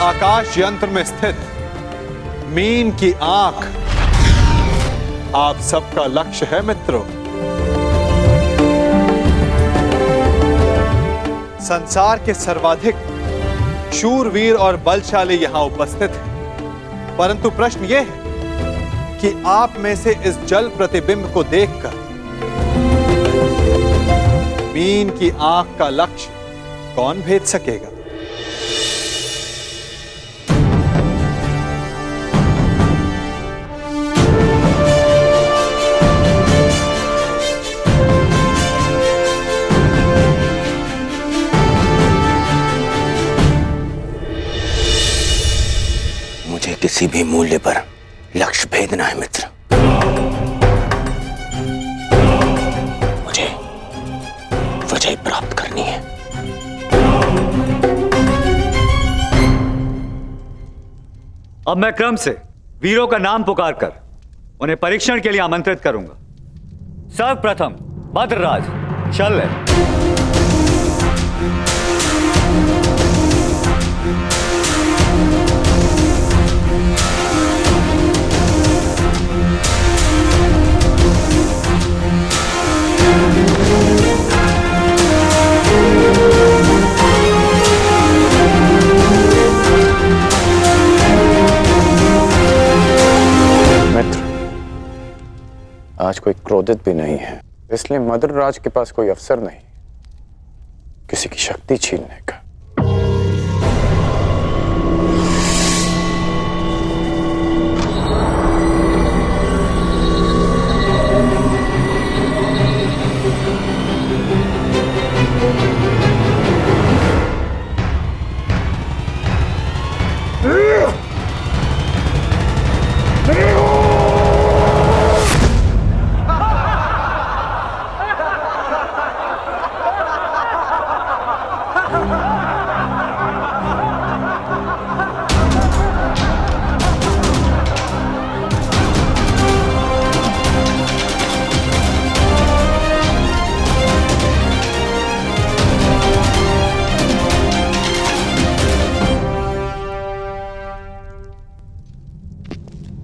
आकाश यंत्र में स्थित मीन की आंख आप सबका लक्ष्य है मित्रों। संसार के सर्वाधिक शूरवीर और बलशाली यहां उपस्थित हैं, परंतु प्रश्न यह है कि आप में से इस जल प्रतिबिंब को देखकर मीन की आंख का लक्ष्य कौन भेद सकेगा? मुझे किसी भी मूल्य पर लक्ष्य भेदना है मित्र। मुझे विजय प्राप्त करनी है। अब मैं क्रम से वीरों का नाम पुकारकर उन्हें परीक्षण के लिए आमंत्रित करूंगा। सर्वप्रथम भद्रराज शल्य। आज कोई क्रोधित भी नहीं है, इसलिए मद्रराज के पास कोई अवसर नहीं किसी की शक्ति छीनने का।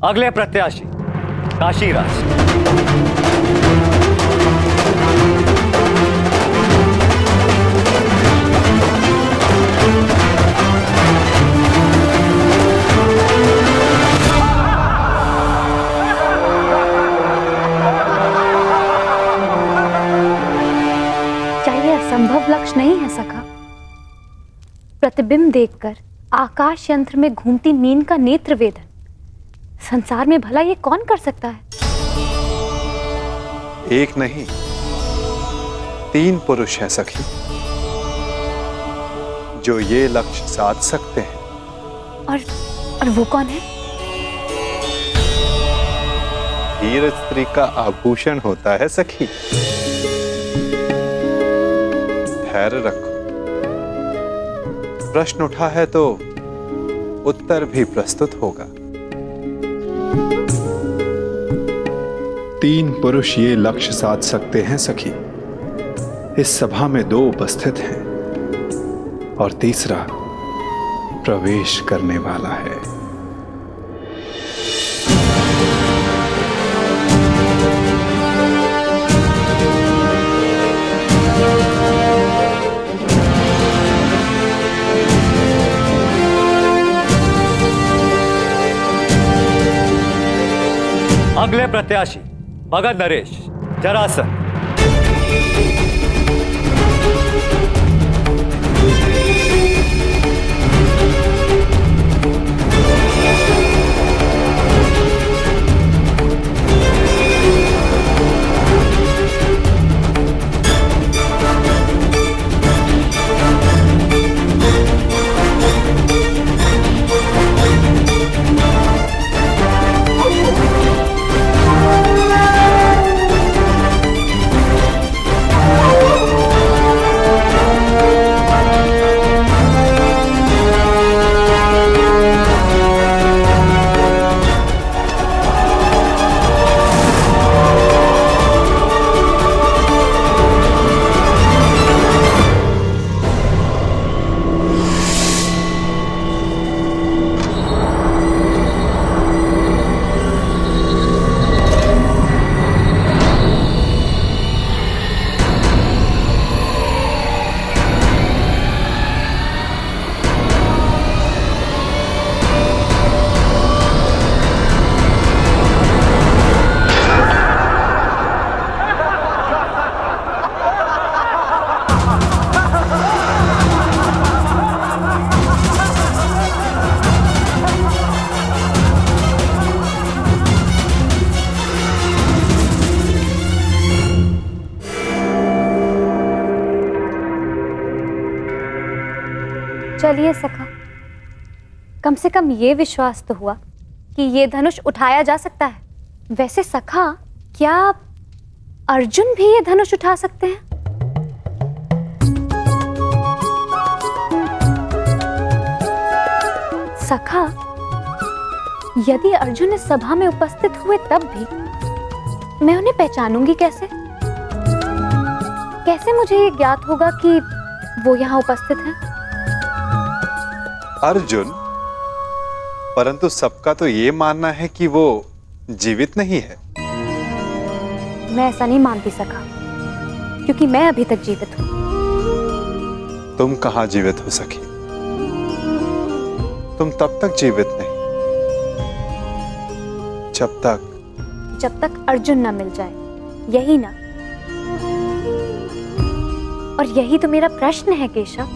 अगले प्रत्याशी काशीराज। क्या यह असंभव लक्ष्य नहीं है सखा? प्रतिबिंब देखकर आकाश यंत्र में घूमती मीन का नेत्र वेदन संसार में भला ये कौन कर सकता है? एक नहीं 3 पुरुष हैं सखी, जो ये लक्ष्य साध सकते हैं। और वो कौन है? वीर स्त्री का आभूषण होता है सखी। धैर्य रखो, प्रश्न उठा है तो उत्तर भी प्रस्तुत होगा। 3 पुरुष ये लक्ष्य साध सकते हैं सखी। इस सभा में 2 उपस्थित हैं और तीसरा प्रवेश करने वाला है। अगले प्रत्याशी भगत नरेश जरासंध। चलिए सखा, कम से कम ये विश्वास तो हुआ कि ये धनुष उठाया जा सकता है। वैसे सखा, क्या अर्जुन भी ये धनुष उठा सकते हैं? सखा, यदि अर्जुन इस सभा में उपस्थित हुए तब भी मैं उन्हें पहचानूंगी कैसे? कैसे मुझे ये ज्ञात होगा कि वो यहाँ उपस्थित हैं? अर्जुन, परंतु सबका तो ये मानना है कि वो जीवित नहीं है। मैं ऐसा नहीं मानती सखा, क्योंकि मैं अभी तक जीवित हूं। तुम कहां जीवित हो सखी? तुम तब तक जीवित नहीं जब तक अर्जुन ना मिल जाए, यही ना? और यही तो मेरा प्रश्न है केशव,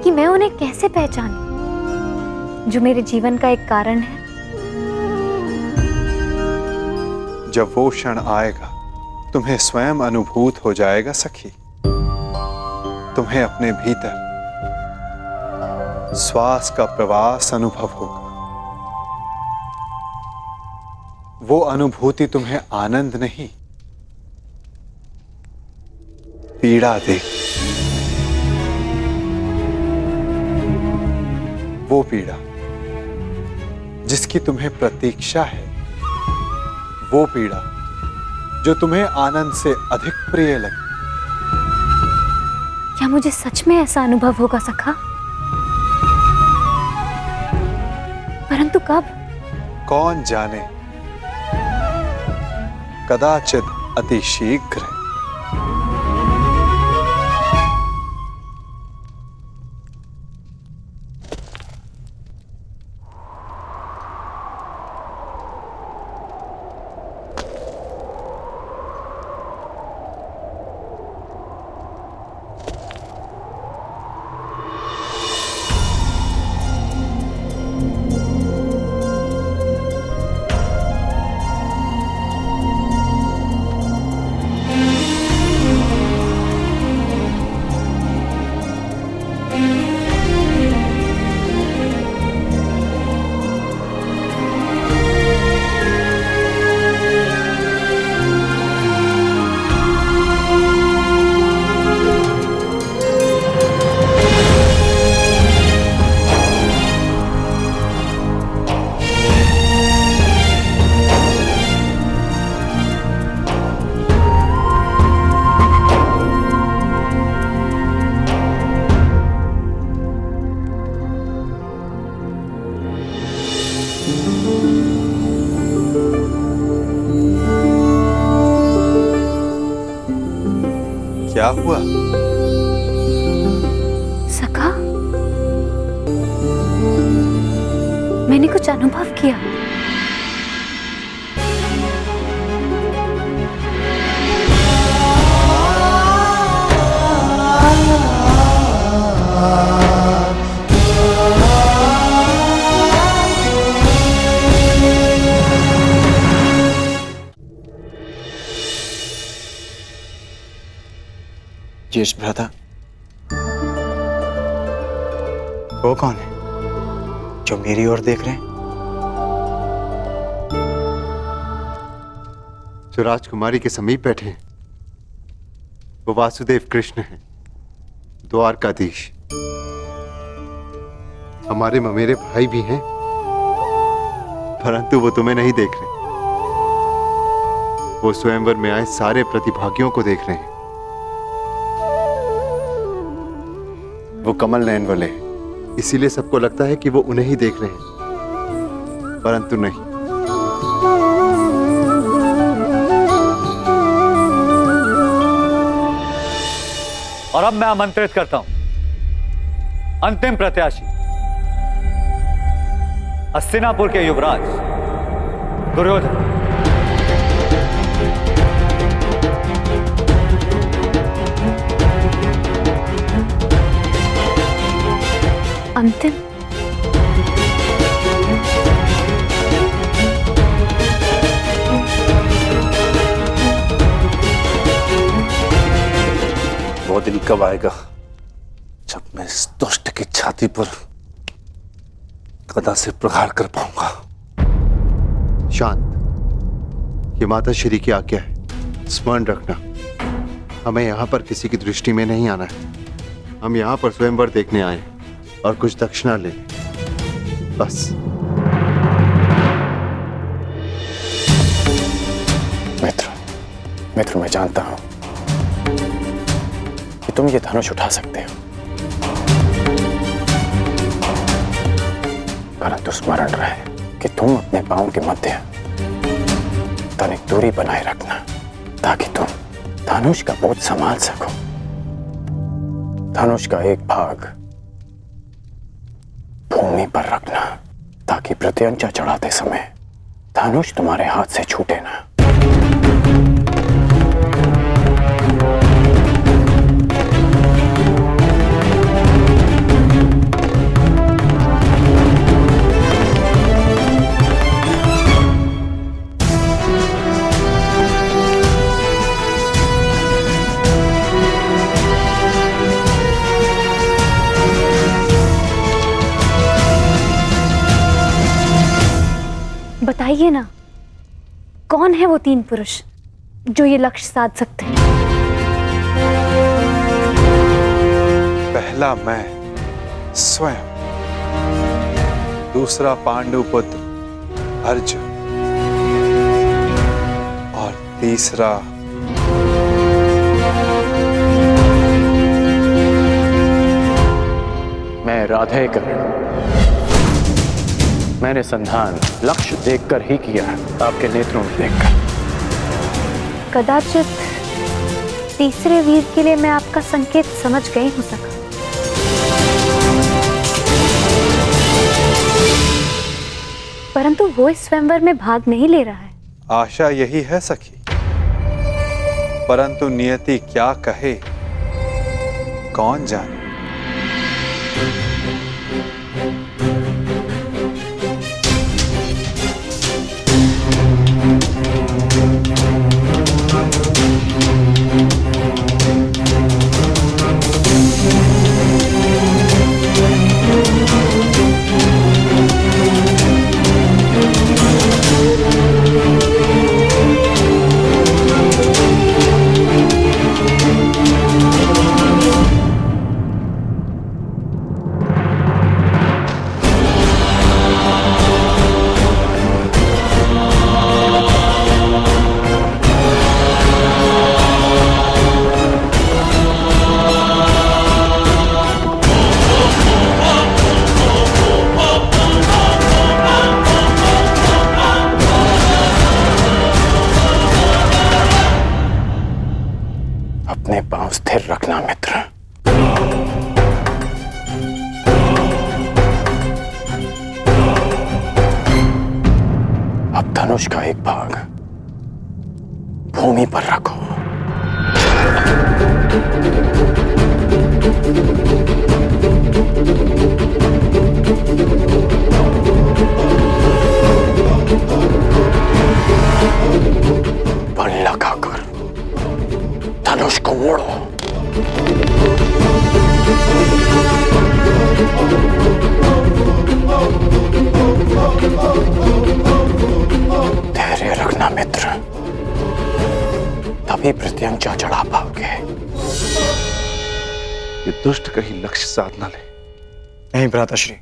कि मैं उन्हें कैसे पहचानूं, जो मेरे जीवन का एक कारण है। जब वो क्षण आएगा, तुम्हें स्वयं अनुभूत हो जाएगा सखी। तुम्हें अपने भीतर श्वास का प्रवास अनुभव होगा। वो अनुभूति तुम्हें आनंद नहीं, पीड़ा देगी। वो पीड़ा जिसकी तुम्हें प्रतीक्षा है, वो पीड़ा जो तुम्हें आनंद से अधिक प्रिय लगे। क्या मुझे सच में ऐसा अनुभव होगा सखा? परंतु कब? कौन जाने, कदाचित अति शीघ्र। क्या हुआ? सखा, मैंने कुछ अनुभव किया। यश भ्राता, वो कौन है जो मेरी ओर देख रहे हैं? जो राजकुमारी के समीप बैठे हैं वो वासुदेव कृष्ण हैं, द्वारकाधीश। हमारे ममेरे भाई भी हैं, परंतु वो तुम्हें नहीं देख रहे। वो स्वयंवर में आए सारे प्रतिभागियों को देख रहे हैं। वो कमल नयन वाले हैं, इसीलिए सबको लगता है कि वो उन्हें ही देख रहे हैं, परंतु नहीं। और अब मैं आमंत्रित करता हूं अंतिम प्रत्याशी, हस्तिनापुर के युवराज दुर्योधन। अंतिम? वो दिन कब आएगा जब मैं इस दुष्ट की छाती पर गदा से प्रहार कर पाऊंगा। शांत, ये माता श्री की आज्ञा है, स्मरण रखना। हमें यहाँ पर किसी की दृष्टि में नहीं आना है। हम यहाँ पर स्वयंवर देखने आए और कुछ दक्षिणा लेने, बस। मित्र, मैं जानता हूं कि तुम ये धनुष उठा सकते हो, परंतु स्मरण रहे कि तुम अपने पांव के मध्य तनिक दूरी बनाए रखना, ताकि तुम धनुष का बोझ संभाल सको। धनुष का एक भाग भूमि पर रखना, ताकि प्रत्यंचा चढ़ाते समय धनुष तुम्हारे हाथ से छूटे ना। बताइए ना, कौन है वो 3 पुरुष जो ये लक्ष्य साध सकते हैं? पहला मैं स्वयं, दूसरा पांडु पुत्र अर्जुन और तीसरा मैं राधेकर। मैंने संधान लक्ष्य देखकर ही किया, आपके नेत्रों में देखकर। कदाचित तीसरे वीर के लिए मैं आपका संकेत समझ गई हूं सखा। परंतु वो इस स्वयंवर में भाग नहीं ले रहा है। आशा यही है सखी, परंतु नियति क्या कहे कौन जाने। अपने पांव स्थिर रखना मित्र। अब धनुष का एक भाग भूमि पर रखो। बल लगाकर धनुष को मोड़ो। धैर्य रखना मित्र, तभी प्रत्यंचा चढ़ा पाओगे। ये दुष्ट कहीं लक्ष्य साध न ले। नहीं भ्राताश्री,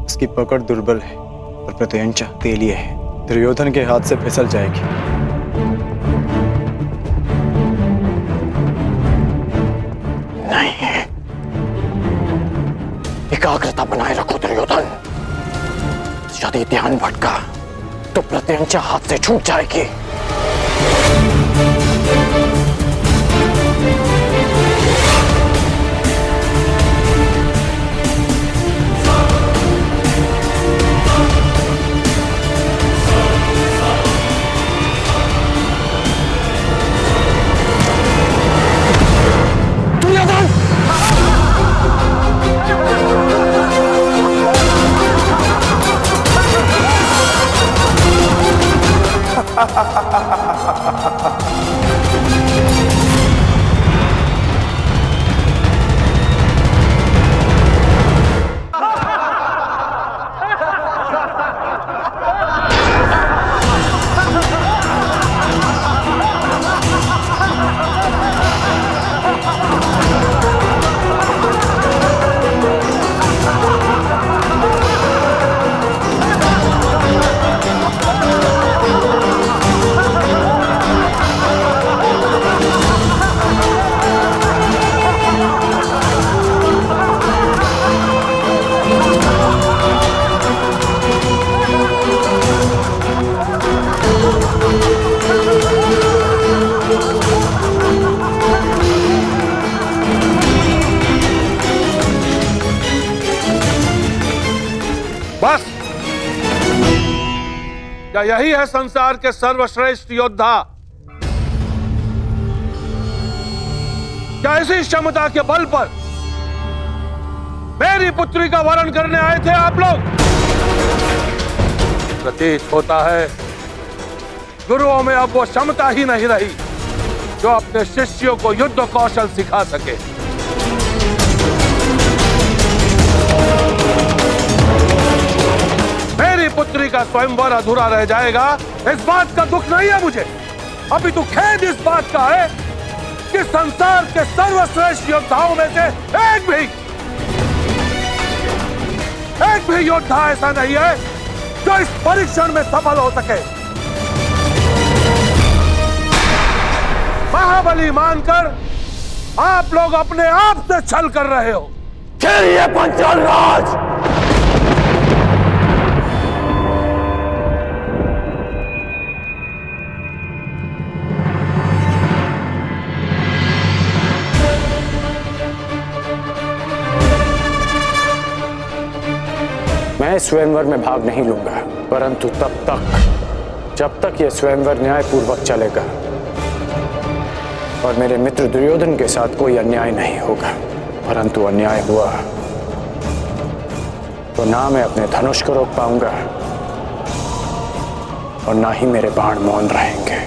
उसकी पकड़ दुर्बल है और प्रत्यंचा तेलीय है, दुर्योधन के हाथ से फिसल जाएगी। नहीं, एकाग्रता बनाए रखो दुर्योधन। यदि ध्यान भटका तो प्रत्यंचा हाथ से छूट जाएगी। क्या यही है संसार के सर्वश्रेष्ठ योद्धा? क्या इसी क्षमता के बल पर मेरी पुत्री का वरण करने आए थे आप लोग? प्रतीत होता है गुरुओं में अब वो क्षमता ही नहीं रही जो अपने शिष्यों को युद्ध कौशल सिखा सके। मेरी पुत्री का स्वयंवर अधूरा रह जाएगा, इस बात का दुख नहीं है मुझे। अभी तो खेद इस बात का है कि संसार के सर्वश्रेष्ठ योद्धाओं में से एक भी योद्धा ऐसा नहीं है जो इस परीक्षण में सफल हो सके। महाबली मानकर आप लोग अपने आप से छल कर रहे हो। चलिए पंचाल राज। मैं स्वयंवर में भाग नहीं लूंगा, परंतु तब तक जब तक यह स्वयंवर न्यायपूर्वक चलेगा और मेरे मित्र दुर्योधन के साथ कोई अन्याय नहीं होगा। परंतु अन्याय हुआ तो ना मैं अपने धनुष को रोक पाऊंगा और ना ही मेरे बाण मौन रहेंगे।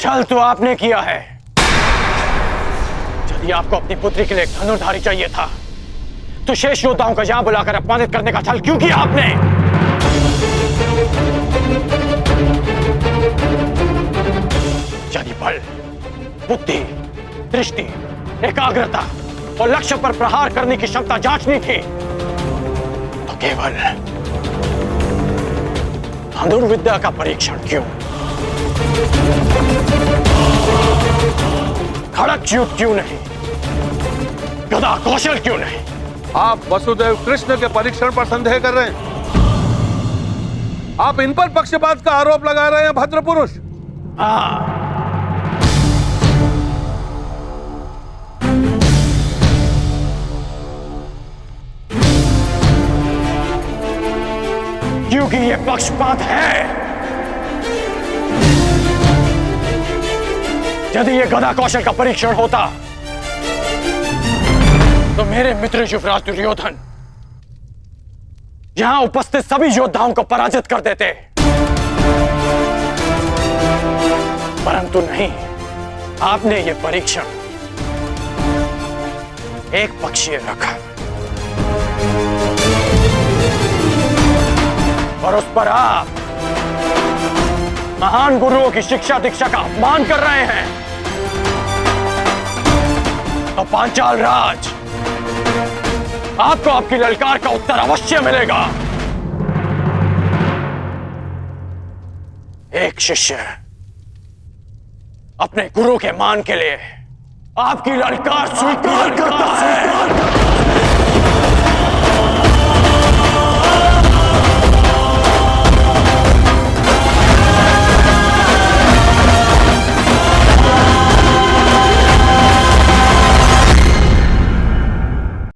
छल तो आपने किया है। यदि आपको अपनी पुत्री के लिए एक धनुर्धारी चाहिए था तो शेष योद्धाओं को यहां बुलाकर अपमानित करने का छल क्यों किया आपने? यदि बल, बुद्धि, दृष्टि, एकाग्रता और लक्ष्य पर प्रहार करने की क्षमता जांचनी थी तो केवल धनुर्विद्या का परीक्षण क्यों? खड़क युद्ध क्यों नहीं? गदा कौशल क्यों नहीं? आप वसुदेव कृष्ण के परीक्षण पर संदेह कर रहे हैं। आप इन पर पक्षपात का आरोप लगा रहे हैं भद्र पुरुष। हाँ, क्योंकि यह पक्षपात है। यदि यह गदा कौशल का परीक्षण होता तो मेरे मित्र युवराज दुर्योधन यहां उपस्थित सभी योद्धाओं को पराजित कर देते, परंतु नहीं, आपने यह परीक्षण एक पक्षीय रखा और उस पर आप महान गुरुओं की शिक्षा दीक्षा का अपमान कर रहे हैं। तो पांचाल राज, आपको आपकी ललकार का उत्तर अवश्य मिलेगा। एक शिष्य अपने गुरु के मान के लिए आपकी ललकार स्वीकार करता है।